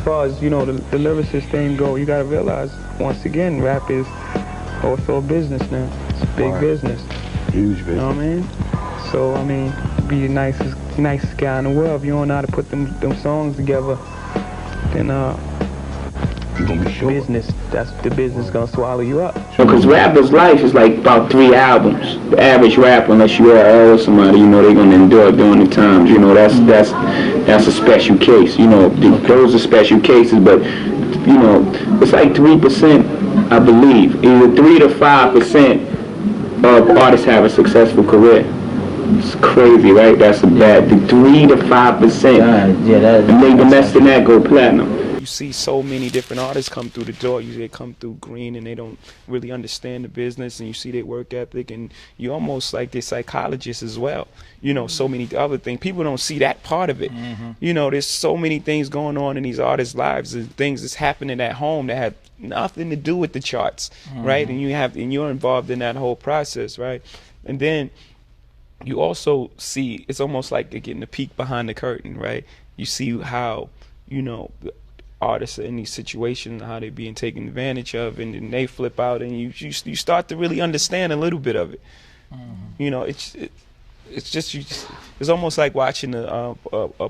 far as, the lyricist thing go, you gotta realize, once again, rap is also a business now. It's a big business. Huge business. You know what I mean? So, I mean, be the nicest guy in the world. If you don't know how to put them songs together, then, you're gonna be sure. Business, that's the business gonna swallow you up. Because rapper's life is like about 3 albums. The average rapper, unless you are somebody, they're gonna endure it during the times. That's a special case. Those are special cases, but it's like 3%, I believe. Either 3 to 5% of artists have a successful career. It's crazy, right? That's a bad thing. 3 to 5%. And maybe less than that go platinum. You see so many different artists come through the door. They come through green and they don't really understand the business, and you see their work ethic, and you almost like they're psychologists as well. So many other things. People don't see that part of it. There's so many things going on in these artists' lives and things that's happening at home that have nothing to do with the charts, right? And you're involved in that whole process, right? And then you also see, it's almost like they're getting a peek behind the curtain, right? You see how, artists are in these situations, how they're being taken advantage of, and then they flip out, and you start to really understand a little bit of it. It's almost like watching a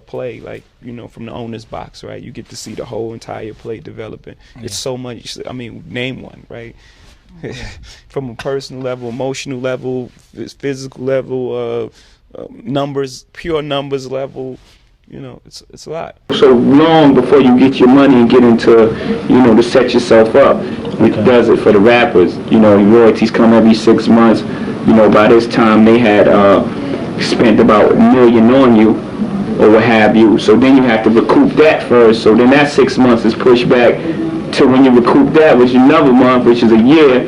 play, like, from the owner's box, right? You get to see the whole entire play developing. It's so much. I mean, name one, right? From a personal level, emotional level, physical level, numbers, pure numbers level. It's a lot. So long before you get your money and get into, to set yourself up. It does it for the rappers. Royalties come every 6 months. By this time they had spent about $1 million on you or what have you. So then you have to recoup that first. So then that 6 months is pushed back to when you recoup that, which is another month, which is a year.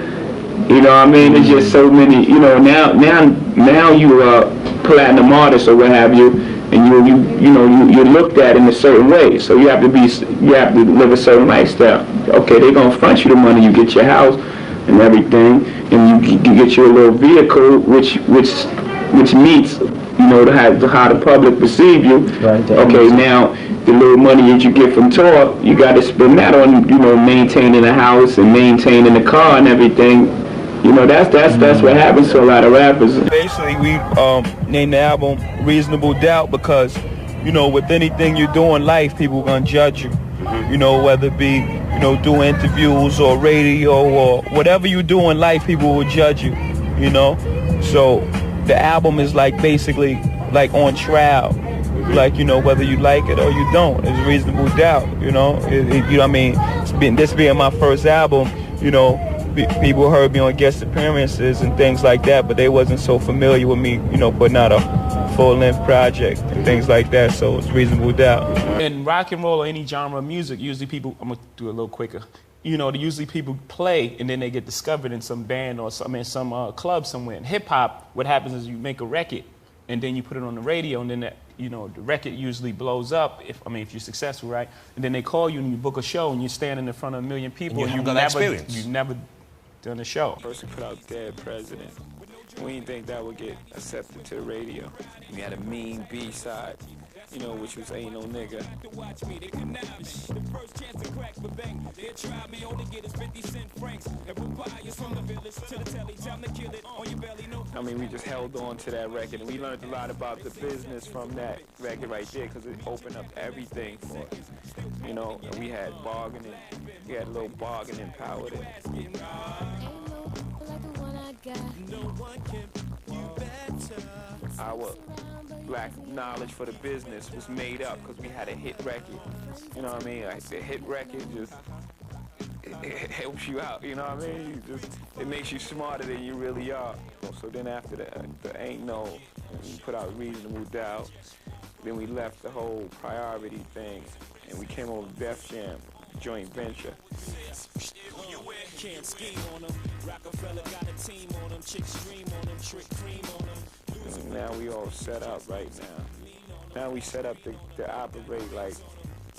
There's just so many. Now you are platinum artist or what have you. And you're looked at in a certain way, so you have to live a certain lifestyle. Okay, they're gonna front you the money, you get your house and everything, and you get your little vehicle, which meets, how the public perceive you. Right. Okay, now the little money that you get from tour, you got to spend that on, maintaining the house and maintaining the car and everything. That's what happens to a lot of rappers. Basically, we named the album Reasonable Doubt because, with anything you do in life, people are going to judge you. Whether it be, doing interviews or radio or whatever you do in life, people will judge you, So the album is like basically like on trial. Like, whether you like it or you don't. It's Reasonable Doubt, This being my first album, people heard me on guest appearances and things like that, but they wasn't so familiar with me, putting out a full-length project and things like that, so it's Reasonable Doubt. In rock and roll or any genre of music, usually people, I'm going to do it a little quicker, usually people play and then they get discovered in some band or some club somewhere. In hip-hop, what happens is you make a record and then you put it on the radio, and then that, the record usually blows up if you're successful, right? And then they call you and you book a show and you're standing in front of 1 million people and you've never done a show. First we put out Dead President. We didn't think that would get accepted to the radio. We had a mean B-side, which was Ain't No Nigga. We just held on to that record, and we learned a lot about the business from that record right there, because it opened up everything for us. And we had bargaining, we had a little bargaining power there. Our black knowledge for the business was made up because we had a hit record. Like the hit record just it helps you out. It makes you smarter than you really are. So then after that, the Ain't No, we put out Reasonable Doubt. Then we left the whole priority thing, and we came over to Def Jam, joint venture. And now we all set up right now. Now we set up to operate like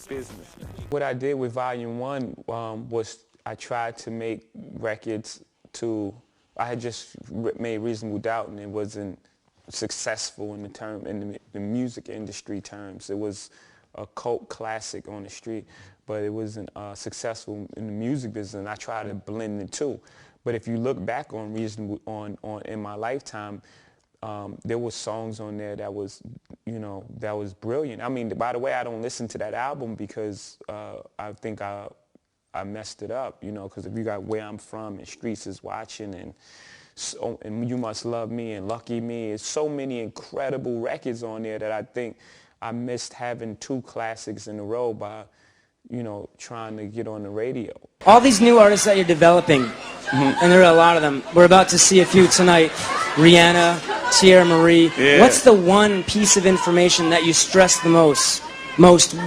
business. What I did with Volume 1 was I tried to make records I had just made Reasonable Doubt, and it wasn't successful in the music industry terms. It was a cult classic on the street, but it wasn't successful in the music business, and I tried to blend the two. But if you look back on Reasonable on in my lifetime, there was songs on there that was, that was brilliant. I mean, by the way, I don't listen to that album because I think I messed it up, because if you got Where I'm From and Streets Is Watching and You Must Love Me and Lucky Me, it's so many incredible records on there that I think I missed having two classics in a row by, trying to get on the radio. All these new artists that you're developing, and there are a lot of them, we're about to see a few tonight, Rihanna, Tierra Marie. Yeah. What's the one piece of information that you stress the most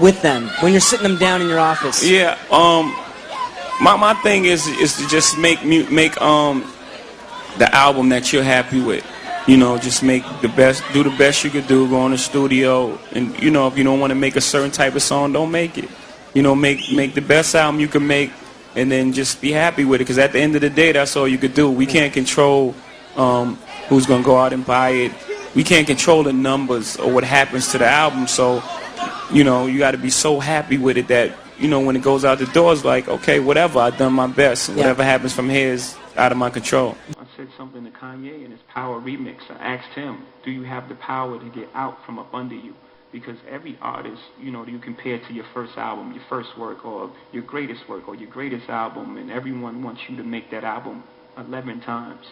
with them when you're sitting them down in your office? Yeah, my thing is to just make the album that you're happy with. Just do the best you could do, go in the studio, and if you don't want to make a certain type of song, don't make it. Make the best album you can make, and then just be happy with it, because at the end of the day, that's all you could do. We can't control who's going to go out and buy it. We can't control the numbers or what happens to the album, so, you got to be so happy with it that, when it goes out the door, it's like, okay, whatever, I've done my best, and whatever happens from here is out of my control. I said something to Kanye in his Power remix. I asked him, do you have the power to get out from up under you? Because every artist, you compare to your first album, your first work, or your greatest work, or your greatest album, and everyone wants you to make that album 11 times.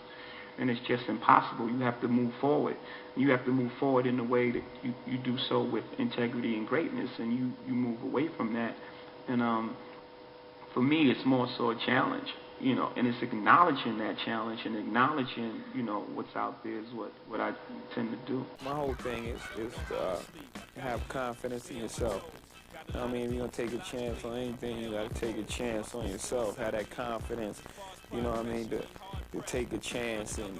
And it's just impossible. You have to move forward. You have to move forward in a way that you do so with integrity and greatness, and you move away from that. And for me, it's more so a challenge, and it's acknowledging that challenge and acknowledging, what's out there is what I tend to do. My whole thing is to have confidence in yourself. I mean, if you're going to take a chance on anything, you got to take a chance on yourself. Have that confidence, to take a chance and,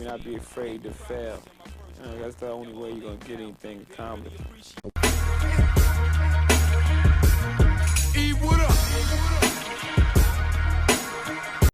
not be afraid to fail. That's the only way you're going to get anything accomplished.